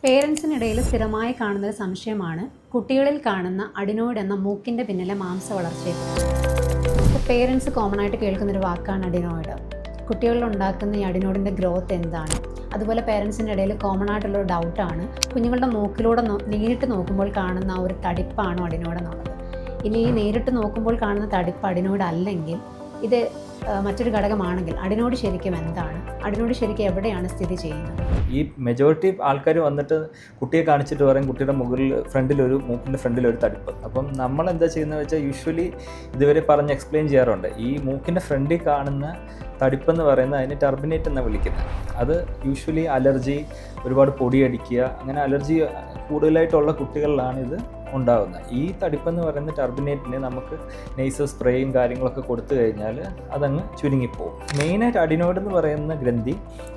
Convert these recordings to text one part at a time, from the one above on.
പേരൻസിനിടയിൽ സ്ഥിരമായി കാണുന്നൊരു സംശയമാണ് കുട്ടികളിൽ കാണുന്ന അഡിനോയിഡ് എന്ന മൂക്കിൻ്റെ പിന്നിലെ മാംസ വളർച്ചയെ. പേരൻസ് കോമൺ ആയിട്ട് കേൾക്കുന്നൊരു വാക്കാണ് അഡിനോയിഡ്. കുട്ടികളിൽ ഉണ്ടാക്കുന്ന ഈ അഡിനോയിഡിൻ്റെ ഗ്രോത്ത് എന്താണ്? അതുപോലെ പേരൻസിൻ്റെ ഇടയിൽ കോമൺ ആയിട്ടുള്ളൊരു ഡൗട്ടാണ് കുഞ്ഞുങ്ങളുടെ മൂക്കിലൂടെ നേരിട്ട് നോക്കുമ്പോൾ കാണുന്ന ആ ഒരു തടിപ്പാണോ അഡിനോയിഡ് എന്നുള്ളത്. ഇനി ഈ നേരിട്ട് നോക്കുമ്പോൾ കാണുന്ന തടിപ്പ് അഡിനോയിഡ് അല്ലെങ്കിൽ ഇത് മറ്റൊരു ഘടകമാണെങ്കിൽ അഡിനോയിഡ് ശരിക്കും എന്താണ്? അഡിനോയിഡ് ശരിക്കും എവിടെയാണ് സ്ഥിതി ചെയ്യുന്നത്? ഈ മെജോറിറ്റി ആൾക്കാർ വന്നിട്ട് കുട്ടിയെ കാണിച്ചിട്ട് പറയും കുട്ടിയുടെ മൂക്കിൻ്റെ ഫ്രണ്ടിലൊരു തടിപ്പ്. അപ്പം നമ്മൾ എന്താ ചെയ്യുന്നത് വെച്ചാൽ യൂഷ്വലി ഇതുവരെ പറഞ്ഞ് എക്സ്പ്ലെയിൻ ചെയ്യാറുണ്ട്. ഈ മൂക്കിൻ്റെ ഫ്രണ്ടിൽ കാണുന്ന തടിപ്പെന്ന് പറയുന്നത് അതിന് ടർബിനേറ്റ് എന്നാണ് വിളിക്കുന്നത്. അത് യൂഷ്വലി അലർജി, ഒരുപാട് പൊടിയടിക്കുക, അങ്ങനെ അലർജി കൂടുതലായിട്ടുള്ള കുട്ടികളിലാണ് ഇത് ഉണ്ടാകുന്നത്. ഈ തടിപ്പെന്ന് പറയുന്ന ടർബിനേറ്റിന് നമുക്ക് നെയ്സൽ സ്പ്രേയും കാര്യങ്ങളൊക്കെ കൊടുത്തു കഴിഞ്ഞാൽ അതങ്ങ് ചുരുങ്ങിപ്പോവും. മെയിനായിട്ട് അഡിനോയിഡ് എന്ന് പറയുന്ന ഗ്രന്ഥി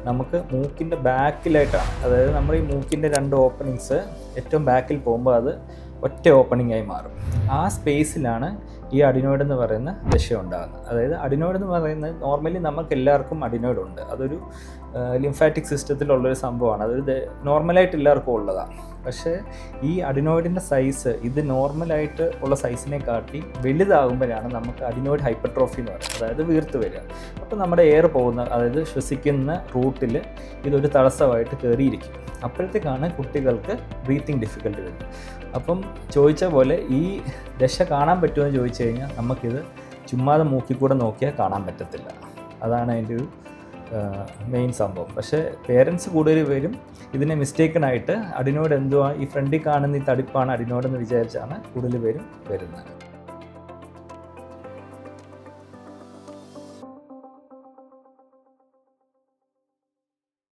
നമുക്ക് മൂക്കിൻ്റെ ബാക്കിലായിട്ടാണ്. അതായത് നമ്മൾ ഈ മൂക്കിൻ്റെ 2 ഓപ്പണിങ്സ് ഏറ്റവും ബാക്കിൽ പോകുമ്പോൾ അത് ഒറ്റ ഓപ്പണിംഗ് ആയി മാറും. ആ സ്പേസിലാണ് ഈ അഡിനോയിഡ് എന്ന് പറയുന്ന ദശ ഉണ്ടാകുന്നത്. അതായത് അഡിനോയിഡ് എന്ന് പറയുന്നത് നോർമലി നമുക്ക് എല്ലാവർക്കും അഡിനോയിഡ് ഉണ്ട്. അതൊരു ലിംഫാറ്റിക് സിസ്റ്റത്തിലുള്ളൊരു സംഭവമാണ്. അതൊരു നോർമലായിട്ട് എല്ലാവർക്കും ഉള്ളതാണ്. പക്ഷേ ഈ അഡിനോയിഡിൻ്റെ സൈസ് ഇത് നോർമലായിട്ട് ഉള്ള സൈസിനെ കാട്ടി വലുതാകുമ്പോഴാണ് നമുക്ക് അഡിനോയിഡ് ഹൈപ്പർട്രോഫി എന്ന് പറയുന്നത്. അതായത് വീർത്ത് വരിക. അപ്പോൾ നമ്മുടെ എയർ പോകുന്ന, അതായത് ശ്വസിക്കുന്ന റൂട്ടിൽ ഇതൊരു തടസ്സമായിട്ട് കയറിയിരിക്കും. അപ്പോഴത്തേക്കാണ് കുട്ടികൾക്ക് ബ്രീത്തിങ് ഡിഫിക്കൽട്ടി വരുന്നത്. അപ്പം ചോദിച്ച പോലെ ഈ ദശ കാണാൻ പറ്റുമെന്ന് ചോദിച്ചു കഴിഞ്ഞാൽ നമുക്കിത് ചുമ്മാതെ മൂക്കിൽ കൂടെ നോക്കിയാൽ കാണാൻ പറ്റത്തില്ല. അതാണ് അതിൻ്റെ ഒരു മെയിൻ സംഭവം. പക്ഷേ പേരൻസ് കൂടുതൽ പേരും ഇതിനെ മിസ്റ്റേക്കണായിട്ട് അഡിനോയിഡ് എന്തുവാ ഈ ഫ്രണ്ടിൽ കാണുന്ന ഈ തടിപ്പാണ് അഡിനോയിഡ് എന്ന് വിചാരിച്ചാണ് കൂടുതൽ പേരും വരുന്നത്.